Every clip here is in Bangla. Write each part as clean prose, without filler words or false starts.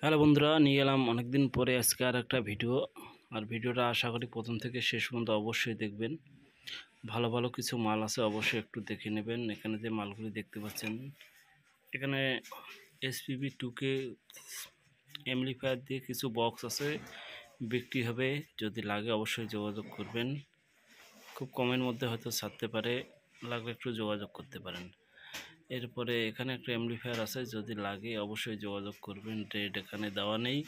হ্যালো বন্ধুরা, নিয়ে এলাম অনেকদিন পরে আজকে আর একটা ভিডিও। আর ভিডিওটা আশা করি প্রথম থেকে শেষ পর্যন্ত অবশ্যই দেখবেন। ভালো ভালো কিছু মাল আছে, অবশ্যই একটু দেখে নেবেন। এখানে যে মালগুলি দেখতে পাচ্ছেন, এখানে এসপিবি 2K অ্যাম্পলিফায়ার দিয়ে কিছু বক্স আছে, বিক্রি হবে। যদি লাগে অবশ্যই যোগাযোগ করবেন। খুব কমের মধ্যে হয়তো ছাড়তে পারে, লাগলে একটু যোগাযোগ করতে পারেন। এরপরে এখানে একটা অ্যাম্পলিফায়ার আছে, যদি লাগে অবশ্যই যোগাযোগ করবেন। রেট এখানে দেওয়া নেই,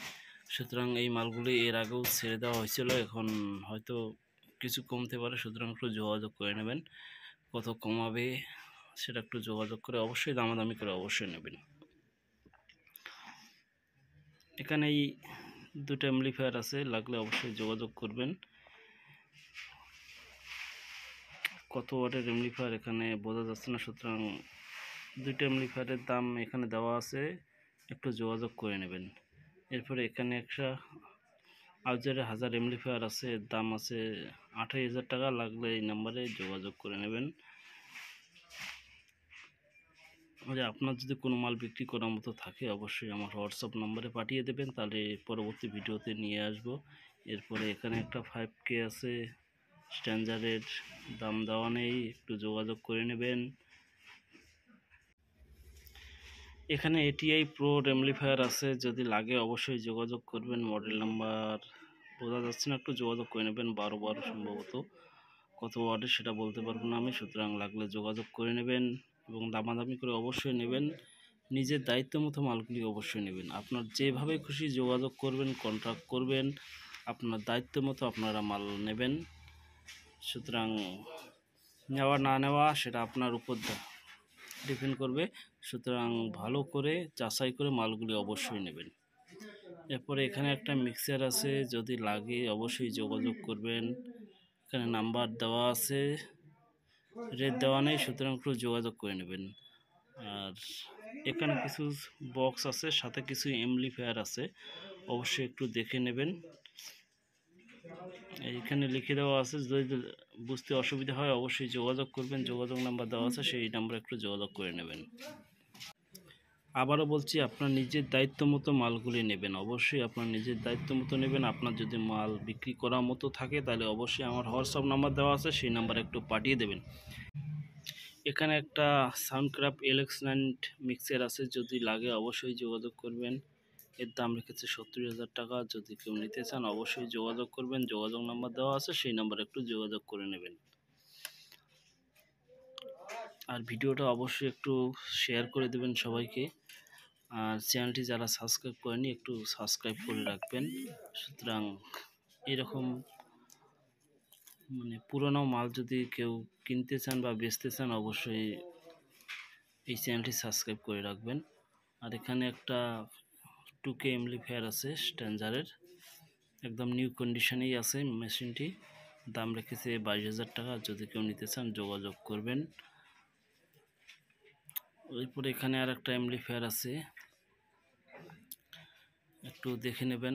সুতরাং এই মালগুলি এর আগেও ছেড়ে দেওয়া হয়েছিল, এখন হয়তো কিছু কমতে পারে, সুতরাং একটু যোগাযোগ করে নেবেন। কত কমাবে সেটা একটু যোগাযোগ করে অবশ্যই দামাদামি করে অবশ্যই নেবেন। এখানে এই দুটো অ্যাম্পলিফায়ার আছে, লাগলে অবশ্যই যোগাযোগ করবেন। কত ওয়াটের অ্যাম্পলিফায়ার এখানে বোঝা যাচ্ছে না, সুতরাং দুইটা অ্যাম্পলিফায়ারের দাম এখানে দেওয়া আছে, একটু যোগাযোগ করে নেবেন। এরপরে এখানে একটা আউজারের 1000 অ্যাম্পলিফায়ার আছে, এর দাম আছে 28,000 টাকা, লাগলে এই নাম্বারে যোগাযোগ করে নেবেন। আপনার যদি কোনো মাল বিক্রি করার মতো থাকে অবশ্যই আমার হোয়াটসঅ্যাপ নাম্বারে পাঠিয়ে দেবেন, তাহলে পরবর্তী ভিডিওতে নিয়ে আসব। এরপরে এখানে একটা 5K আছে স্ট্যান্ডার্ডের, দাম দেওয়া নেই, একটু যোগাযোগ করে নেবেন। এখানে এটিআই প্রো অ্যাম্পলিফায়ার আছে, যদি লাগে অবশ্যই যোগাযোগ করবেন। মডেল নাম্বার বোঝা যাচ্ছে না, একটু যোগাযোগ করে নেবেন। 12 সম্ভবত, কত ওয়াটের সেটা বলতে পারবো না আমি, সুতরাং লাগলে যোগাযোগ করে নেবেন এবং দামাদামি করে অবশ্যই নেবেন। নিজের দায়িত্ব মতো মালগুলি অবশ্যই নেবেন। আপনার যেভাবে খুশি যোগাযোগ করবেন, কন্ট্রাক্ট করবেন, আপনার দায়িত্ব মতো আপনারা মাল নেবেন। সুতরাং নেওয়া না নেওয়া সেটা আপনার উপর ডিপেন্ড করবে, সুতরাং ভালো করে যাচাই করে মালগুলি অবশ্যই নেবেন। এরপরে এখানে একটা মিক্সার আছে, যদি লাগে অবশ্যই যোগাযোগ করবেন। এখানে নাম্বার দেওয়া আছে, রেট দেওয়া নেই, সুতরাং একটু যোগাযোগ করে নেবেন। আর এখানে কিছু বক্স আছে, সাথে কিছু অ্যাম্পলিফায়ার আছে, অবশ্যই একটু দেখে নেবেন। এইখানে লিখে দেওয়া আছে, যদি বুঝতে অসুবিধা হয় অবশ্যই যোগাযোগ করবেন। যোগাযোগ নাম্বার দেওয়া আছে, সেই নাম্বারে একটু যোগাযোগ করে নেবেন। আবারও বলছি, আপনার নিজের দায়িত্ব মতো মালগুলি নেবেন, অবশ্যই আপনার নিজের দায়িত্ব মতো নেবেন। আপনার যদি মাল বিক্রি করার মতো থাকে তাহলে অবশ্যই আমার হোয়াটসঅ্যাপ নাম্বার দেওয়া আছে, সেই নাম্বারে একটু পাঠিয়ে দেবেন। এখানে একটা সাউন্ডক্রাফট LX9 মিক্সার আছে, যদি লাগে অবশ্যই যোগাযোগ করবেন। এর দাম রেখেছে 70,000 টাকা, যদি কেউ নিতে চান অবশ্যই যোগাযোগ করবেন। যোগাযোগ নাম্বার দেওয়া আছে, সেই নাম্বারে একটু যোগাযোগ করে নেবেন। আর ভিডিওটা অবশ্যই একটু শেয়ার করে দেবেন সবাইকে। আর চ্যানেলটি যারা সাবস্ক্রাইব করেনি একটু সাবস্ক্রাইব করে রাখবেন। সুতরাং এরকম পুরোনো মাল যদি কেউ কিনতে চান বা বেচতে চান অবশ্যই এই চ্যানেলটি সাবস্ক্রাইব করে রাখবেন। আর এখানে একটা 2K অ্যাম্পলিফায়ার আছে স্ট্যান্ডার্ডের, একদম নিউ কন্ডিশনেই আছে মেশিনটি, দাম রেখেছে 22,000 টাকা, যদি কেউ নিতে চান যোগাযোগ করবেন। এরপরে এখানে আর একটা অ্যাম্পলিফায়ার আছে, একটু দেখে নেবেন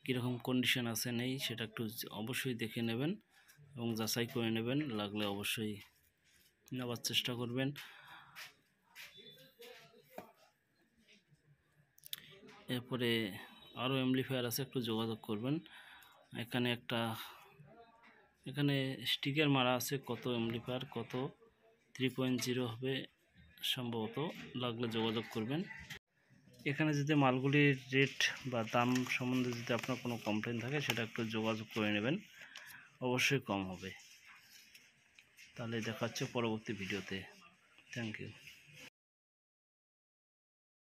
কীরকম কন্ডিশন আছে নেই, সেটা একটু অবশ্যই দেখে নেবেন এবং যাচাই করে নেবেন, লাগলে অবশ্যই নেওয়ার চেষ্টা করবেন। এরপরে আরও অ্যাম্পলিফায়ার আছে, একটু যোগাযোগ করবেন। এখানে স্টিকার মারা আছে, কত অ্যাম্পলিফায়ার কত 3.0 হবে সম্ভবত, লাগলে যোগাযোগ করবেন। এখানে যদি মালগুলির রেট বা দাম সম্বন্ধে যদি আপনার কোনো কমপ্লেন থাকে সেটা একটু যোগাযোগ করে নেবেন, অবশ্যই কম হবে। তাহলে দেখা হচ্ছে পরবর্তী ভিডিওতে। Thank you.